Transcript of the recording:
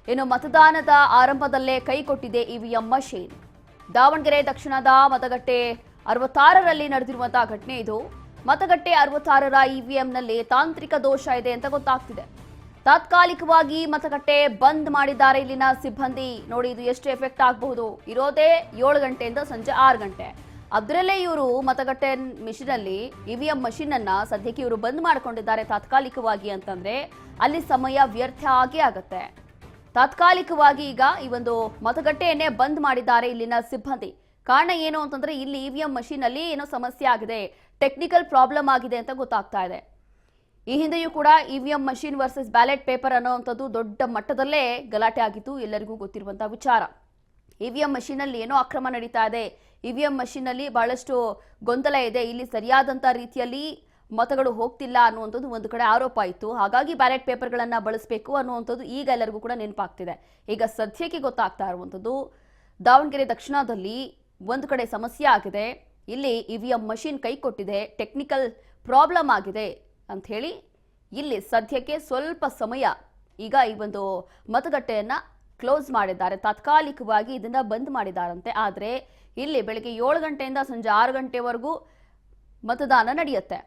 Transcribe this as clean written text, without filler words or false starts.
ಇನ್ನು ಮತದಾನದ ಆರಂಭದಲ್ಲೇ ಕೈ ಕೊಟ್ಟಿದೆ ಇವಿಎಂ ಮಷೀನ್. ದಾವಣಗೆರೆ ದಕ್ಷಿಣದ ಮತಗಟ್ಟೆ 66ರಲ್ಲಿ ನಡೆದಿರುವಂತಹ ಘಟನೆ ಇದು. ಮತಗಟ್ಟೆ 66ರ ಇವಿಎಂನಲ್ಲಿ ತಾಂತ್ರಿಕ ದೋಷ ಇದೆ ಅಂತ ಗೊತ್ತಾಗ್ತಿದೆ. ತಾತ್ಕಾಲಿಕವಾಗಿ ಮತಗಟ್ಟೆ ಬಂದ್ ಮಾಡಿದ್ದಾರೆ ಇಲ್ಲಿನ ಸಿಬ್ಬಂದಿ. ನೋಡಿ, ಇದು ಎಷ್ಟು ಎಫೆಕ್ಟ್ ಆಗಬಹುದು. ಇರೋದೇ 7 ಗಂಟೆಯಿಂದ ಸಂಜೆ 6 ಗಂಟೆ. ಅದರಲ್ಲೇ ಇವರು ಮತಗಟ್ಟೆ ಮಿಷಿನಲ್ಲಿ ಇವಿಎಂ ಮಷೀನ್ ಅನ್ನ ಸದ್ಯಕ್ಕೆ ಇವರು ಬಂದ್ ಮಾಡ್ಕೊಂಡಿದ್ದಾರೆ ತಾತ್ಕಾಲಿಕವಾಗಿ ಅಂತಂದ್ರೆ ಅಲ್ಲಿ ಸಮಯ ವ್ಯರ್ಥ ಆಗೇ ಆಗತ್ತೆ. ತಾತ್ಕಾಲಿಕವಾಗಿ ಈಗ ಈ ಒಂದು ಮತಗಟ್ಟೆಯನ್ನೇ ಬಂದ್ ಮಾಡಿದ್ದಾರೆ ಇಲ್ಲಿನ ಸಿಬ್ಬಂದಿ. ಕಾರಣ ಏನು ಅಂತಂದ್ರೆ ಇಲ್ಲಿ ಇವಿಎಂ ಮಷೀನ್ ಅಲ್ಲಿ ಏನೋ ಸಮಸ್ಯೆ ಆಗಿದೆ, ಟೆಕ್ನಿಕಲ್ ಪ್ರಾಬ್ಲಮ್ ಆಗಿದೆ ಅಂತ ಗೊತ್ತಾಗ್ತಾ ಇದೆ. ಈ ಹಿಂದೆಯೂ ಕೂಡ EVM machine versus ballot paper ಅನ್ನೋವಂಥದ್ದು ದೊಡ್ಡ ಮಟ್ಟದಲ್ಲೇ ಗಲಾಟೆ ಆಗಿತ್ತು, ಎಲ್ಲರಿಗೂ ಗೊತ್ತಿರುವಂತಹ ವಿಚಾರ. ಇವಿಎಂ ಮಷೀನ್ ಅಲ್ಲಿ ಏನೋ ಅಕ್ರಮ ನಡೀತಾ ಇದೆ, ಇವಿಎಂ ಮಷೀನ್ ಅಲ್ಲಿ ಬಹಳಷ್ಟು ಗೊಂದಲ ಇದೆ, ಇಲ್ಲಿ ಸರಿಯಾದಂತ ರೀತಿಯಲ್ಲಿ ಮತಗಳು ಹೋಗ್ತಿಲ್ಲ ಅನ್ನುವಂಥದ್ದು ಒಂದು ಕಡೆ ಆರೋಪ ಇತ್ತು. ಹಾಗಾಗಿ ಬ್ಯಾಲೆಟ್ ಪೇಪರ್ಗಳನ್ನ ಬಳಸಬೇಕು ಅನ್ನುವಂಥದ್ದು ಈಗ ಎಲ್ಲರಿಗೂ ಕೂಡ ನೆನಪಾಗ್ತಿದೆ. ಈಗ ಸದ್ಯಕ್ಕೆ ಗೊತ್ತಾಗ್ತಾ ಇರುವಂಥದ್ದು ದಾವಣಗೆರೆ ದಕ್ಷಿಣದಲ್ಲಿ ಒಂದು ಕಡೆ ಸಮಸ್ಯೆ ಆಗಿದೆ, ಇಲ್ಲಿ ಇವಿಎಂ ಮಷೀನ್ ಕೈ ಕೊಟ್ಟಿದೆ, ಟೆಕ್ನಿಕಲ್ ಪ್ರಾಬ್ಲಮ್ ಆಗಿದೆ ಅಂತ ಹೇಳಿ ಇಲ್ಲಿ ಸದ್ಯಕ್ಕೆ ಸ್ವಲ್ಪ ಸಮಯ ಈಗ ಈ ಒಂದು ಮತಗಟ್ಟೆಯನ್ನ ಕ್ಲೋಸ್ ಮಾಡಿದ್ದಾರೆ, ತಾತ್ಕಾಲಿಕವಾಗಿ ಇದನ್ನ ಬಂದ್ ಮಾಡಿದ್ದಾರಂತೆ. ಆದರೆ ಇಲ್ಲಿ ಬೆಳಗ್ಗೆ 7 ಗಂಟೆಯಿಂದ ಸಂಜೆ 6 ಗಂಟೆವರೆಗೂ ಮತದಾನ ನಡೆಯುತ್ತೆ.